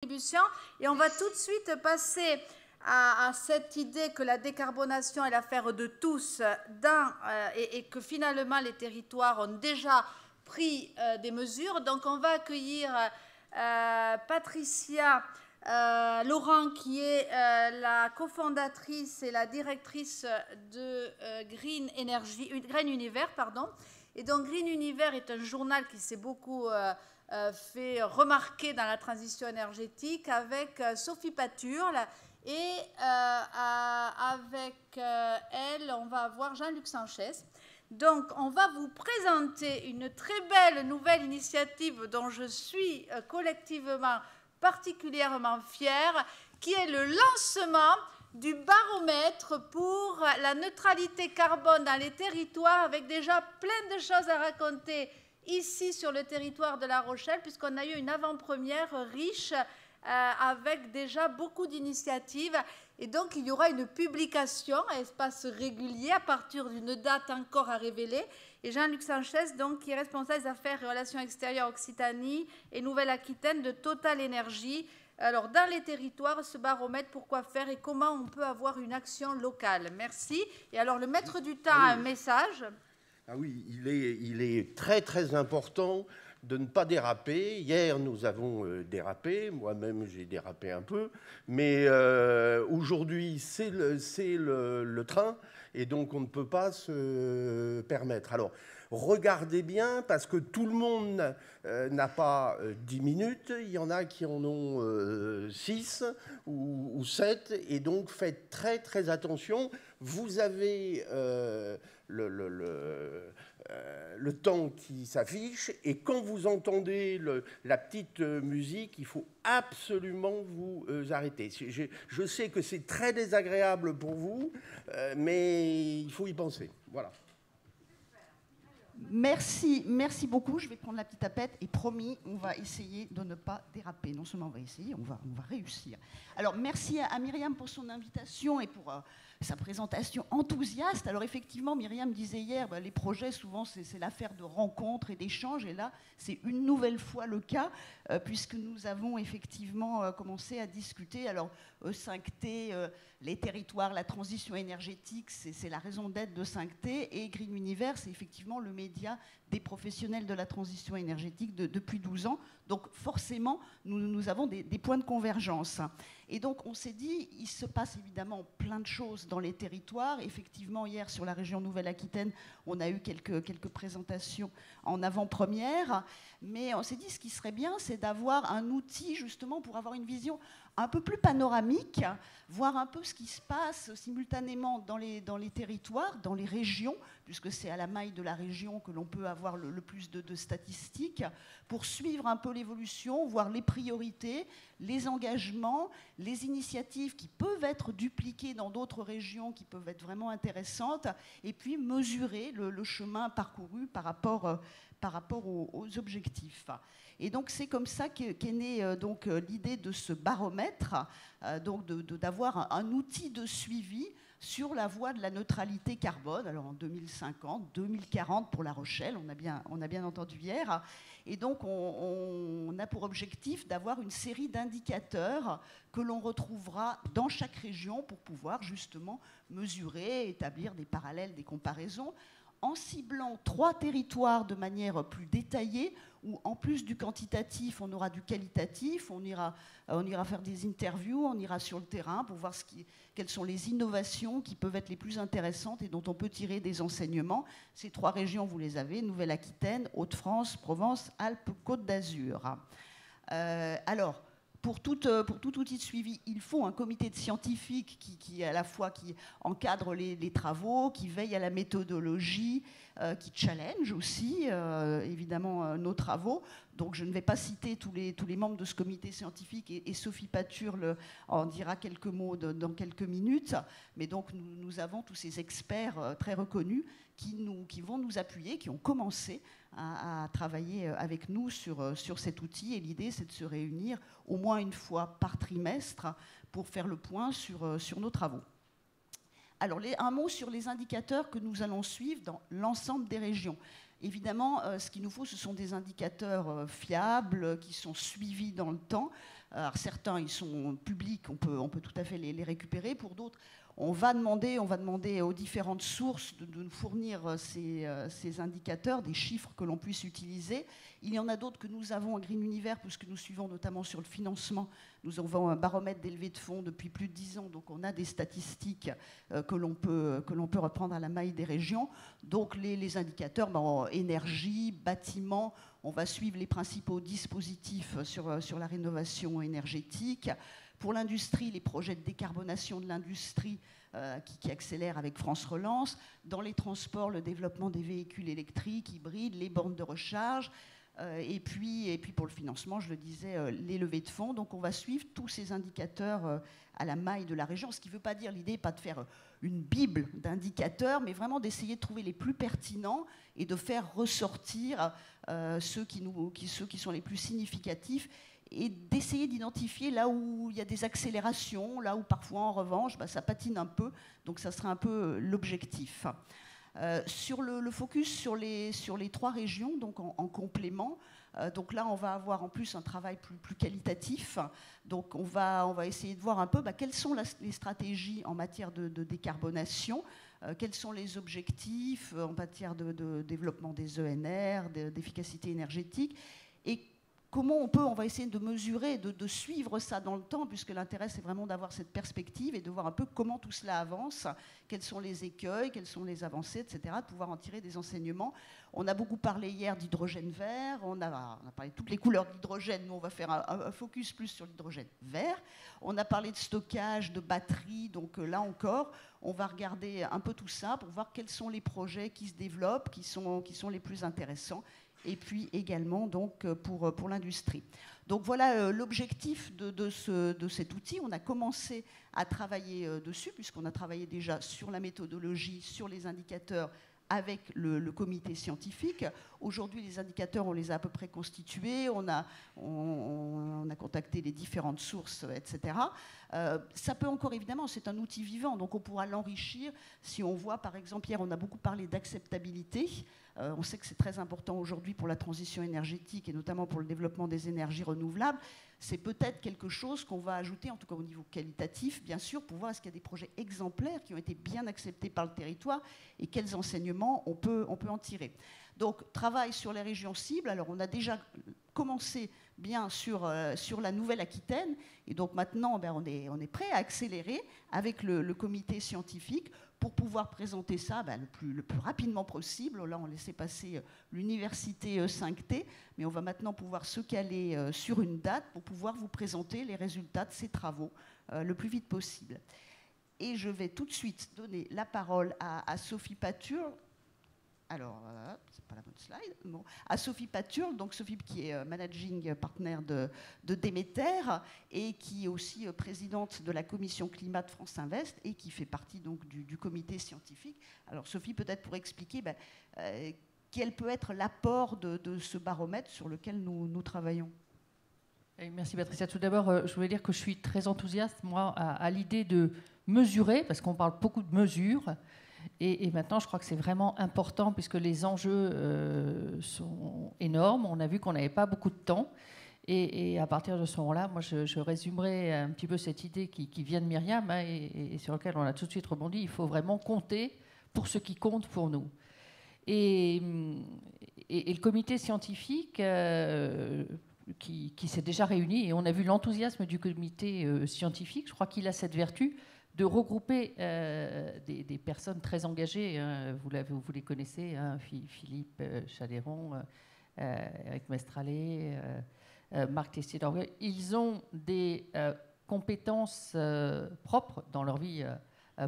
contribution. Et on va tout de suite passer à cette idée que la décarbonation est l'affaire de tous et que finalement les territoires ont déjà pris des mesures. Donc on va accueillir Patricia Laurent, qui est la cofondatrice et la directrice de Green Univers. Et donc Green Univers est un journal qui s'est beaucoup fait remarquer dans la transition énergétique, avec Sophie Paturle, et avec elle, on va avoir Jean-Luc Sanchez. Donc, on va vous présenter une très belle nouvelle initiative dont je suis collectivement particulièrement fière, qui est le lancement du baromètre pour la neutralité carbone dans les territoires, avec déjà plein de choses à raconter ici sur le territoire de La Rochelle, puisqu'on a eu une avant-première riche avec déjà beaucoup d'initiatives. Et donc, il y aura une publication à espace régulier à partir d'une date encore à révéler. Et Jean-Luc Sanchez, donc, qui est responsable des affaires et relations extérieures Occitanie et Nouvelle-Aquitaine de Total Énergie. Alors, dans les territoires, ce baromètre, pourquoi faire et comment on peut avoir une action locale. Merci. Et alors, le maître du temps a un message. Ah oui, il est très, très important de ne pas déraper. Hier, nous avons dérapé. Moi-même, j'ai dérapé un peu. Mais aujourd'hui, c'est le train. Et donc, on ne peut pas se permettre. Alors, regardez bien, parce que tout le monde n'a pas 10 minutes. Il y en a qui en ont 6 ou 7. Et donc, faites très, très attention. Vous avez le temps qui s'affiche, et quand vous entendez la petite musique, il faut absolument vous arrêter. Je sais que c'est très désagréable pour vous, mais il faut y penser. Voilà. Merci beaucoup. Je vais prendre la petite tapette et promis, on va essayer de ne pas déraper. Non seulement on va essayer, on va réussir. Alors, merci à Myriam pour son invitation et pour sa présentation enthousiaste. Alors, effectivement, Myriam disait hier, les projets, souvent, c'est l'affaire de rencontres et d'échanges. Et là, c'est une nouvelle fois le cas, puisque nous avons effectivement commencé à discuter. Alors, E5T, les territoires, la transition énergétique, c'est la raison d'être de 5T. Et Green Univers, c'est effectivement le média des professionnels de la transition énergétique depuis 12 ans. Donc forcément, nous avons des points de convergence. Et donc on s'est dit, il se passe évidemment plein de choses dans les territoires. Effectivement, hier sur la région Nouvelle-Aquitaine, on a eu quelques présentations en avant-première. Mais on s'est dit, ce qui serait bien, c'est d'avoir un outil justement pour avoir une vision un peu plus panoramique, voir un peu ce qui se passe simultanément dans les territoires, dans les régions, puisque c'est à la maille de la région que l'on peut avoir le plus de statistiques, pour suivre un peu l'évolution, voir les priorités, les engagements, les initiatives qui peuvent être dupliquées dans d'autres régions, qui peuvent être vraiment intéressantes, et puis mesurer le chemin parcouru par rapport aux objectifs. Et donc c'est comme ça qu'est née l'idée de ce baromètre, d'avoir un outil de suivi sur la voie de la neutralité carbone, alors en 2050, 2040 pour La Rochelle, on a bien entendu hier. Et donc on a pour objectif d'avoir une série d'indicateurs que l'on retrouvera dans chaque région pour pouvoir justement mesurer, établir des parallèles, des comparaisons, en ciblant 3 territoires de manière plus détaillée, où en plus du quantitatif, on aura du qualitatif, on ira faire des interviews, on ira sur le terrain pour voir quelles sont les innovations qui peuvent être les plus intéressantes et dont on peut tirer des enseignements. Ces 3 régions, vous les avez, Nouvelle-Aquitaine, Hauts-de-France, Provence, Alpes, Côte d'Azur. Alors, pour tout outil de suivi, il faut un comité de scientifiques qui à la fois qui encadre les travaux, qui veille à la méthodologie, qui challenge aussi évidemment nos travaux. Donc je ne vais pas citer tous les membres de ce comité scientifique, et Sophie Paturle en dira quelques mots dans quelques minutes. Mais donc nous avons tous ces experts très reconnus qui vont nous appuyer, qui ont commencé à travailler avec nous sur cet outil. Et l'idée, c'est de se réunir au moins une fois par trimestre pour faire le point sur nos travaux. Alors, un mot sur les indicateurs que nous allons suivre dans l'ensemble des régions. Évidemment, ce qu'il nous faut, ce sont des indicateurs fiables, qui sont suivis dans le temps. Alors, certains, ils sont publics, on peut tout à fait les récupérer. Pour d'autres, on va demander aux différentes sources de nous fournir ces indicateurs, des chiffres que l'on puisse utiliser. Il y en a d'autres que nous avons à Green Univers, puisque nous suivons notamment sur le financement. Nous avons un baromètre des levées de fonds depuis plus de 10 ans, donc on a des statistiques que l'on peut reprendre à la maille des régions. Donc les indicateurs, énergie, bâtiment, on va suivre les principaux dispositifs sur la rénovation énergétique. Pour l'industrie, les projets de décarbonation de l'industrie qui accélèrent avec France Relance. Dans les transports, le développement des véhicules électriques, hybrides, les bornes de recharge. Et puis pour le financement, je le disais, les levées de fonds. Donc on va suivre tous ces indicateurs à la maille de la région. Ce qui ne veut pas dire, l'idée n'est pas de faire une bible d'indicateurs, mais vraiment d'essayer de trouver les plus pertinents et de faire ressortir ceux qui sont les plus significatifs, et d'essayer d'identifier là où il y a des accélérations, là où parfois, en revanche, ça patine un peu. Donc ça sera un peu l'objectif. Sur le focus sur les 3 régions, donc en complément, donc là, on va avoir en plus un travail plus qualitatif. Donc on va essayer de voir un peu quelles sont les stratégies en matière de décarbonation, quels sont les objectifs en matière de développement des ENR, d'efficacité énergétique, et comment on va essayer de mesurer, de suivre ça dans le temps, puisque l'intérêt, c'est vraiment d'avoir cette perspective et de voir un peu comment tout cela avance, quels sont les écueils, quelles sont les avancées, etc., de pouvoir en tirer des enseignements. On a beaucoup parlé hier d'hydrogène vert, on a parlé de toutes les couleurs de l'hydrogène, nous on va faire un focus plus sur l'hydrogène vert. On a parlé de stockage, de batterie, donc là encore, on va regarder un peu tout ça pour voir quels sont les projets qui se développent, qui sont les plus intéressants, et puis également donc, pour l'industrie. Donc voilà l'objectif de cet outil. On a commencé à travailler dessus, puisqu'on a travaillé déjà sur la méthodologie, sur les indicateurs, avec le comité scientifique. Aujourd'hui, les indicateurs, on les a à peu près constitués, on a contacté les différentes sources, etc. Ça peut encore, évidemment, c'est un outil vivant, donc on pourra l'enrichir. Si on voit, par exemple, hier, on a beaucoup parlé d'acceptabilité. On sait que c'est très important aujourd'hui pour la transition énergétique et notamment pour le développement des énergies renouvelables. C'est peut-être quelque chose qu'on va ajouter, en tout cas au niveau qualitatif, bien sûr, pour voir est-ce qu'il y a des projets exemplaires qui ont été bien acceptés par le territoire et quels enseignements on peut en tirer. Donc, travail sur les régions cibles. Alors, on a déjà commencé bien sur la Nouvelle-Aquitaine. Et donc, maintenant, on est prêt à accélérer avec le comité scientifique pour pouvoir présenter ça le plus rapidement possible. Là, on laissait passer l'université 5T, mais on va maintenant pouvoir se caler sur une date pour pouvoir vous présenter les résultats de ces travaux le plus vite possible. Et je vais tout de suite donner la parole à Sophie Paturle. Alors, c'est pas la bonne slide. Bon. À Sophie Paturle, donc Sophie qui est managing partner de Demeter et qui est aussi présidente de la commission climat de France Invest et qui fait partie donc du comité scientifique. Alors Sophie, peut-être pour expliquer quel peut être l'apport de ce baromètre sur lequel nous travaillons. Merci Patricia. Tout d'abord, je voulais dire que je suis très enthousiaste, moi, à l'idée de mesurer, parce qu'on parle beaucoup de mesures. Et maintenant, je crois que c'est vraiment important puisque les enjeux sont énormes. On a vu qu'on n'avait pas beaucoup de temps. Et à partir de ce moment-là, moi, je résumerai un petit peu cette idée qui vient de Myriam et sur laquelle on a tout de suite rebondi. Il faut vraiment compter pour ce qui compte pour nous. Et le comité scientifique qui s'est déjà réuni, et on a vu l'enthousiasme du comité scientifique, je crois qu'il a cette vertu de regrouper des personnes très engagées, vous les connaissez, Philippe Chaléron, Eric Mestralet, Marc Tessier-Dorgueil. Ils ont des compétences propres dans leur vie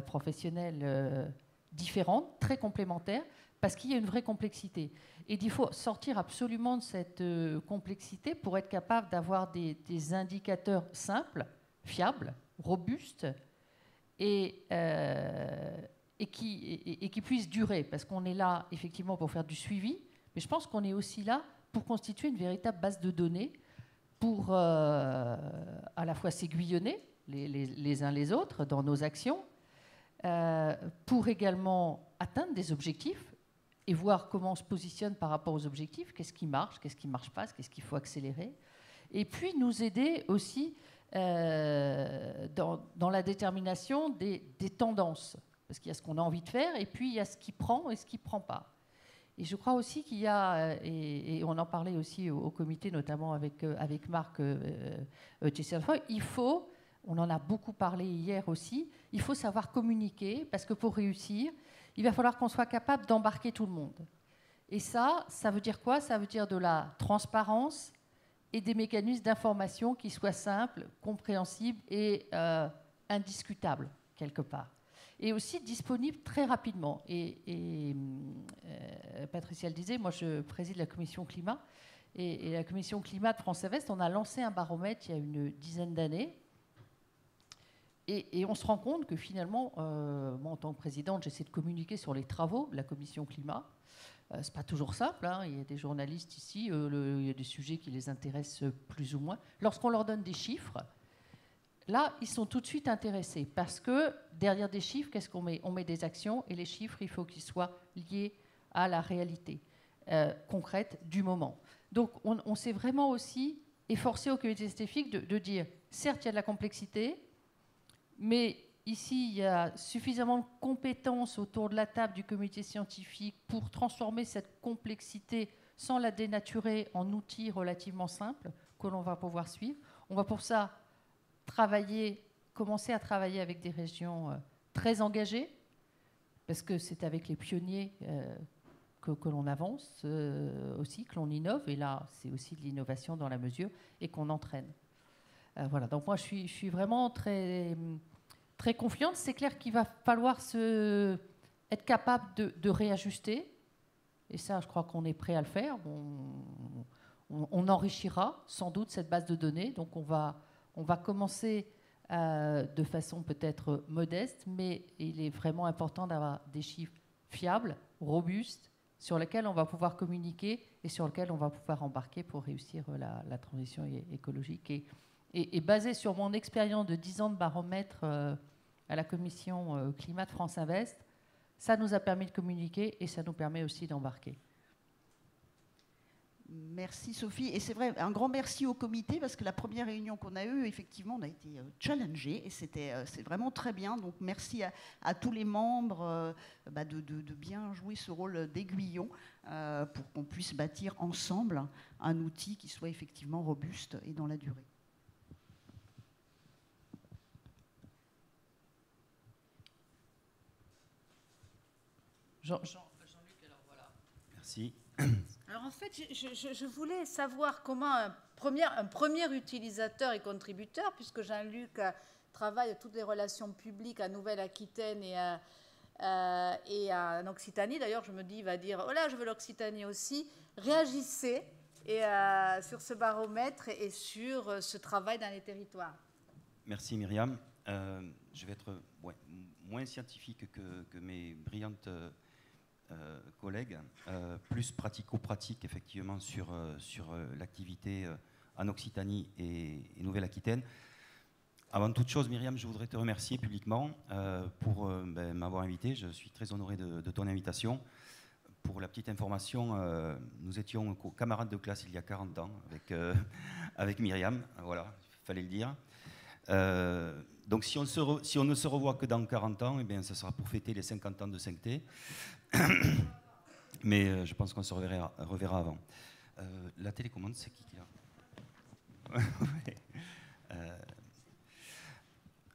professionnelle différentes, très complémentaires, parce qu'il y a une vraie complexité. Et il faut sortir absolument de cette complexité pour être capable d'avoir des indicateurs simples, fiables, robustes, et qui puisse durer, parce qu'on est là effectivement pour faire du suivi, mais je pense qu'on est aussi là pour constituer une véritable base de données pour à la fois s'aiguillonner les uns les autres dans nos actions, pour également atteindre des objectifs et voir comment on se positionne par rapport aux objectifs, qu'est-ce qui marche pas, qu'est-ce qu'il faut accélérer, et puis nous aider aussi dans la détermination des tendances. Parce qu'il y a ce qu'on a envie de faire, et puis il y a ce qui prend et ce qui ne prend pas. Et je crois aussi qu'il y a, et on en parlait aussi au comité, notamment avec Marc Tesselfoy, on en a beaucoup parlé hier aussi, il faut savoir communiquer, parce que pour réussir, il va falloir qu'on soit capable d'embarquer tout le monde. Et ça veut dire quoi? Ça veut dire de la transparence et des mécanismes d'information qui soient simples, compréhensibles et indiscutables, quelque part. Et aussi disponibles très rapidement. Et Patricia le disait, moi je préside la commission climat, et la commission climat de France Invest, on a lancé un baromètre il y a une dizaine d'années, et on se rend compte que finalement, moi en tant que présidente, j'essaie de communiquer sur les travaux de la commission climat. C'est pas toujours simple, hein. Il y a des journalistes ici, il y a des sujets qui les intéressent plus ou moins. Lorsqu'on leur donne des chiffres, là, ils sont tout de suite intéressés, parce que derrière des chiffres, qu'est-ce qu'on met? On met des actions, et les chiffres, il faut qu'ils soient liés à la réalité concrète du moment. Donc, on s'est vraiment aussi efforcé au comité scientifique de dire, certes, il y a de la complexité, mais ici, il y a suffisamment de compétences autour de la table du comité scientifique pour transformer cette complexité sans la dénaturer en outils relativement simples que l'on va pouvoir suivre. On va pour ça commencer à travailler avec des régions très engagées, parce que c'est avec les pionniers que l'on avance aussi, que l'on innove, et là, c'est aussi de l'innovation dans la mesure, et qu'on entraîne. Voilà, donc moi, je suis vraiment très, très confiante. C'est clair qu'il va falloir être capable de réajuster, et ça, je crois qu'on est prêt à le faire. On enrichira sans doute cette base de données, donc on va commencer de façon peut-être modeste, mais il est vraiment important d'avoir des chiffres fiables, robustes, sur lesquels on va pouvoir communiquer et sur lesquels on va pouvoir embarquer pour réussir la transition écologique. Et basé sur mon expérience de 10 ans de baromètre à la commission climat de France Invest, ça nous a permis de communiquer et ça nous permet aussi d'embarquer. Merci Sophie. Et c'est vrai, un grand merci au comité, parce que la première réunion qu'on a eue, effectivement, on a été challengés, et c'est vraiment très bien. Donc merci à tous les membres de bien jouer ce rôle d'aiguillon pour qu'on puisse bâtir ensemble un outil qui soit effectivement robuste et dans la durée. Jean-Luc, alors voilà. Merci. Alors en fait, je voulais savoir comment un premier utilisateur et contributeur, puisque Jean-Luc travaille à toutes les relations publiques à Nouvelle-Aquitaine et en Occitanie. D'ailleurs, je me dis, il va dire, oh là, je veux l'Occitanie aussi. Réagissez sur ce baromètre et sur ce travail dans les territoires. Merci Myriam. Je vais être moins scientifique que mes brillantes collègues, plus pratico-pratique effectivement sur l'activité en Occitanie et Nouvelle-Aquitaine. Avant toute chose, Myriam, je voudrais te remercier publiquement pour m'avoir invité. Je suis très honoré de ton invitation. Pour la petite information, nous étions camarades de classe il y a 40 ans avec Myriam, voilà, il fallait le dire. Donc si on ne se revoit que dans 40 ans, eh bien, ce sera pour fêter les 50 ans de 5T. Mais je pense qu'on se reverra avant. La télécommande, c'est qui l'a?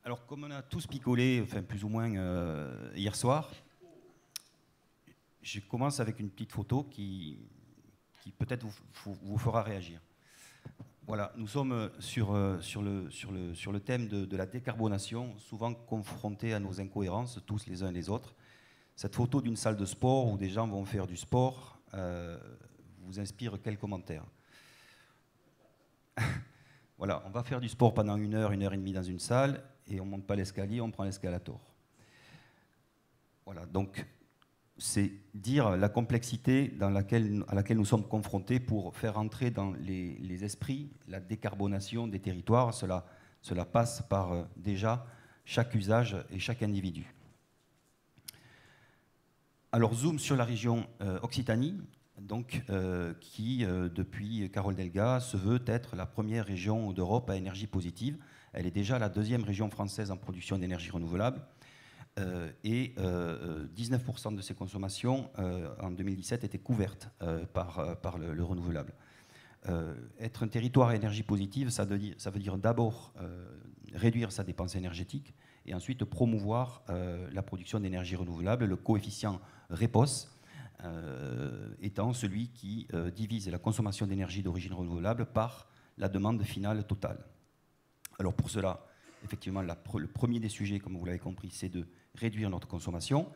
Alors, comme on a tous picolé, enfin plus ou moins hier soir, je commence avec une petite photo qui peut-être vous fera réagir. Voilà, nous sommes sur le thème de la décarbonation, souvent confrontés à nos incohérences, tous les uns et les autres. Cette photo d'une salle de sport où des gens vont faire du sport vous inspire quel commentaire? Voilà, on va faire du sport pendant 1 heure et demie dans une salle et on ne monte pas l'escalier, on prend l'escalator. Voilà, donc c'est dire la complexité à laquelle nous sommes confrontés pour faire entrer dans les esprits la décarbonation des territoires. Cela passe par déjà chaque usage et chaque individu. Alors, zoom sur la région Occitanie. donc, qui, depuis Carole Delga, se veut être la première région d'Europe à énergie positive. Elle est déjà la deuxième région française en production d'énergie renouvelable. Et 19% de ses consommations en 2017 étaient couvertes par le renouvelable. Être un territoire à énergie positive, ça veut dire d'abord réduire sa dépense énergétique et ensuite promouvoir la production d'énergie renouvelable. Le coefficient REPOS étant celui qui divise la consommation d'énergie d'origine renouvelable par la demande finale totale. Alors pour cela, effectivement, le premier des sujets, comme vous l'avez compris, c'est de réduire notre consommation.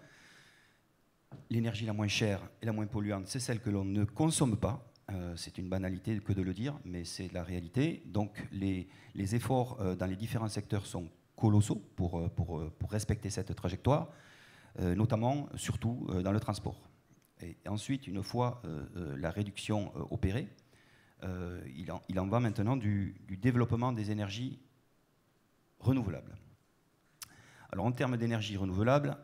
L'énergie la moins chère et la moins polluante, c'est celle que l'on ne consomme pas. C'est une banalité que de le dire, mais c'est la réalité. Donc les efforts dans les différents secteurs sont colossaux pour respecter cette trajectoire, notamment, surtout, dans le transport. Et ensuite, une fois la réduction opérée, il en va maintenant du développement des énergies renouvelables. Alors en termes d'énergie renouvelable,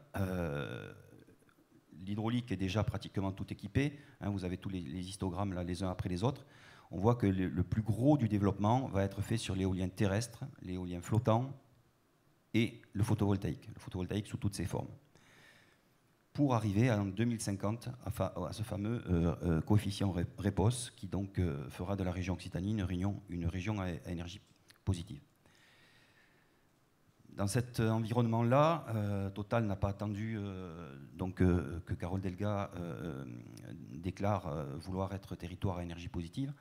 l'hydraulique est déjà pratiquement tout équipé. Hein, vous avez tous les histogrammes là, les uns après les autres. On voit que le plus gros du développement va être fait sur l'éolien terrestre, l'éolien flottant et le photovoltaïque sous toutes ses formes. Pour arriver en 2050 à ce fameux coefficient REPOS qui donc fera de la région Occitanie une région à énergie positive. Dans cet environnement-là, Total n'a pas attendu que Carole Delga déclare vouloir être territoire à énergie positive.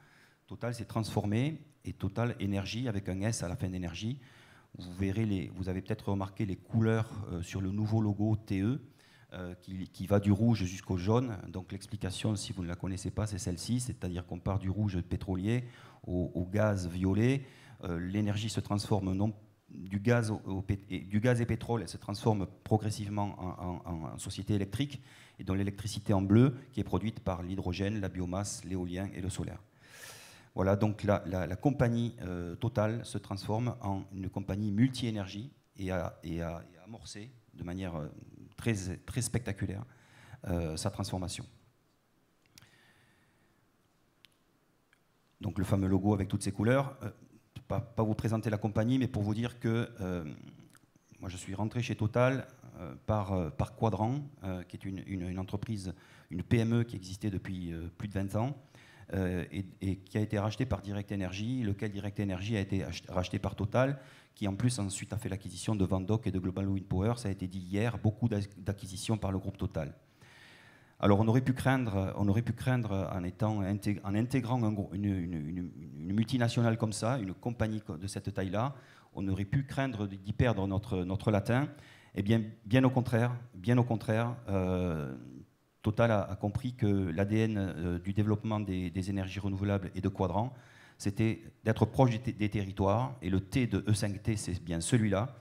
Total s'est transformé et Total Énergie, avec un S à la fin d'énergie, vous avez peut-être remarqué les couleurs sur le nouveau logo TE qui va du rouge jusqu'au jaune. Donc l'explication, si vous ne la connaissez pas, c'est celle-ci, c'est-à-dire qu'on part du rouge pétrolier au gaz violet. L'énergie se transforme non du gaz et pétrole, elle se transforme progressivement en société électrique, et dans l'électricité en bleu qui est produite par l'hydrogène, la biomasse, l'éolien et le solaire. Voilà, donc la compagnie Total se transforme en une compagnie multi-énergie et a amorcé de manière très, très spectaculaire sa transformation. Donc le fameux logo avec toutes ces couleurs. Pas vous présenter la compagnie, mais pour vous dire que moi je suis rentré chez Total par Quadrant, qui est une entreprise, une PME qui existait depuis plus de 20 ans et qui a été rachetée par Direct Energy, lequel Direct Energy a été racheté par Total, qui en plus ensuite a fait l'acquisition de Vandoc et de Global Wind Power. Ça a été dit hier, beaucoup d'acquisitions par le groupe Total. Alors on aurait pu craindre en intégrant une multinationale comme ça, une compagnie de cette taille-là, on aurait pu craindre d'y perdre notre latin. Eh bien au contraire, Total a compris que l'ADN du développement des énergies renouvelables et de Quadrant, c'était d'être proche des territoires, et le T de E5T, c'est bien celui-là.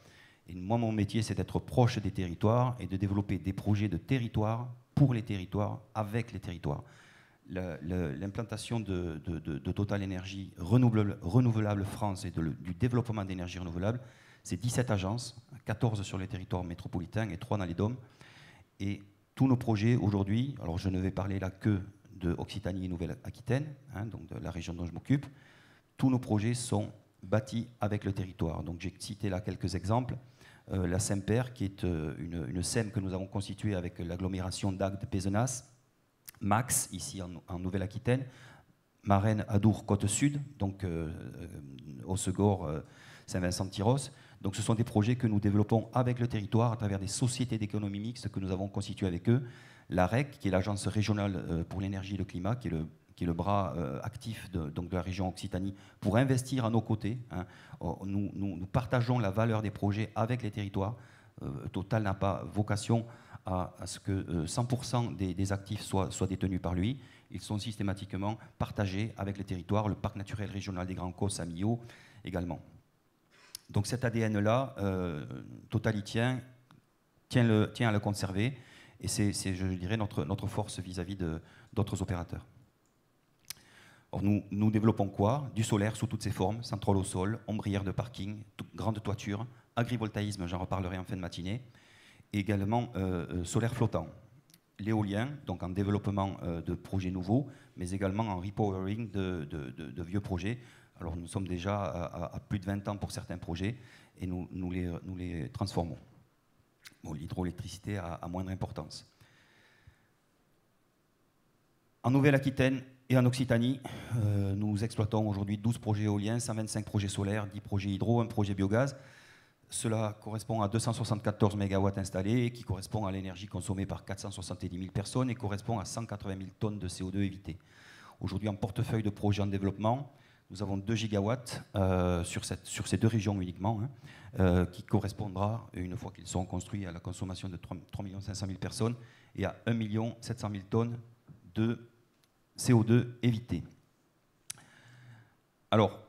Et moi, mon métier, c'est d'être proche des territoires et de développer des projets de territoire pour les territoires, avec les territoires. L'implantation de Total Énergie Renouvelable France et du développement d'énergie renouvelable, c'est 17 agences, 14 sur les territoires métropolitains et 3 dans les DOM. Et tous nos projets aujourd'hui, alors je ne vais parler là que de Occitanie et Nouvelle-Aquitaine, hein, donc de la région dont je m'occupe, tous nos projets sont bâtis avec le territoire. Donc j'ai cité là quelques exemples. La SEMPER, qui est une SEM que nous avons constituée avec l'agglomération d'Agde-Pézenas, Max, ici en Nouvelle-Aquitaine, Marennes, Adour, Côte-Sud, donc Hossegor, Saint-Vincent-de-Tyros. Donc ce sont des projets que nous développons avec le territoire à travers des sociétés d'économie mixte que nous avavons constituées avec eux. La REC, qui est l'Agence régionale pour l'énergie et le climat, qui est le bras actif de la région Occitanie, pour investir à nos côtés. Hein. Nous partageons la valeur des projets avec les territoires. Total n'a pas vocation à ce que 100% des actifs soient détenus par lui. Ils sont systématiquement partagés avec les territoires, le parc naturel régional des Grands Causses à Millau également. Donc cet ADN-là, Total y tient à le conserver, et c'est je dirais, notre force vis-à-vis d'autres opérateurs. Or, nous développons quoi? Du solaire sous toutes ses formes, centrale au sol, ombrière de parking, grande toiture, agrivoltaïsme, j'en reparlerai en fin de matinée, et également solaire flottant. l'éolien, donc en développement de projets nouveaux, mais également en repowering de vieux projets. Alors nous sommes déjà à plus de 20 ans pour certains projets et nous les transformons. Bon, l'hydroélectricité a moindre importance. En Nouvelle-Aquitaine et en Occitanie, nous exploitons aujourd'hui 12 projets éoliens, 125 projets solaires, 10 projets hydro, un projet biogaz. Cela correspond à 274 MW installés, qui correspond à l'énergie consommée par 470 000 personnes et correspond à 180 000 tonnes de CO2 évitées. Aujourd'hui, en portefeuille de projets en développement, nous avons 2 gigawatts sur ces 2 régions uniquement, qui correspondra, une fois qu'ils seront construits, à la consommation de 3 500 000 personnes et à 1 700 000 tonnes de CO2 évitées. Alors,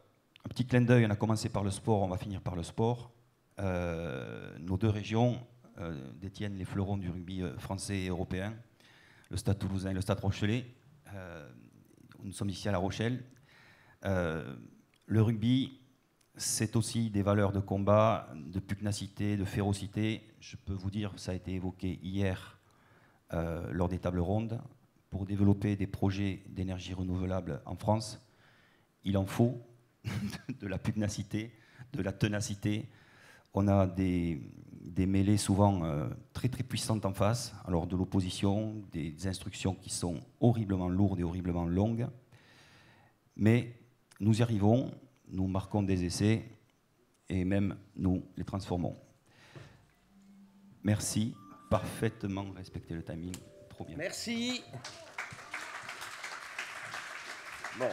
un petit clin d'œil, on a commencé par le sport, on va finir par le sport. Nos 2 régions détiennent les fleurons du rugby français et européen, le Stade Toulousain et le Stade Rochelais. Nous sommes ici à La Rochelle. Le rugby, c'est aussi des valeurs de combat, de pugnacité, de férocité. Je peux vous dire, ça a été évoqué hier lors des tables rondes. Pour développer des projets d'énergie renouvelable en France, il en faut de la pugnacité, de la ténacité. On a des mêlées souvent très très puissantes en face, alors de l'opposition, des instructions qui sont horriblement lourdes et horriblement longues. Mais nous y arrivons, nous marquons des essais et même nous les transformons. Merci, parfaitement respecté le timing, trop bien. Merci. Bon.